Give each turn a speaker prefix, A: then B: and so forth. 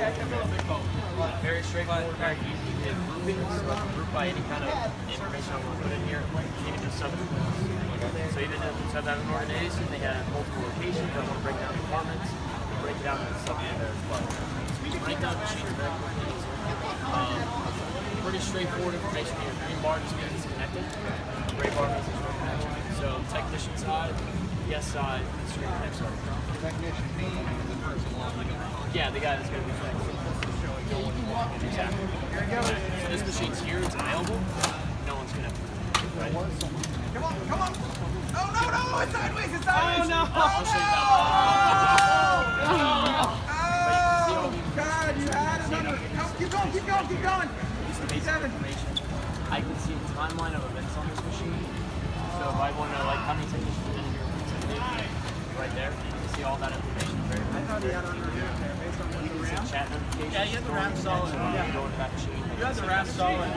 A: Very straightforward, very easy. You can grouping, so I can group by any kind of information I want to put in here. Even just subgroups. So even if it's have an organization, they have multiple locations. I want to break down departments. Break it down into subgroups there as well. So we can break down machines very quickly. Pretty straightforward information here. Green bar just means it's connected. Gray bar means it's not connected. So technician side, yes side, screen connect side.
B: Technician means the person like
A: yeah, the guy that's going to be connected. Exactly. So this machine's here, it's available. No one's connected. Right?
B: Come on! Oh no! It's sideways!
A: Oh no! I'll show you that.
B: Oh God! You had another. Keep going!
A: 57 information. I can see a timeline of events on this machine. So if I want to know like how many technicians are in here, right there, you can see all that information.
B: I thought he had under here based on what the RAM.
A: Chat notifications.
C: Yeah, you have the RAM solid.
A: You go into that machine.
C: You have the RAM solid.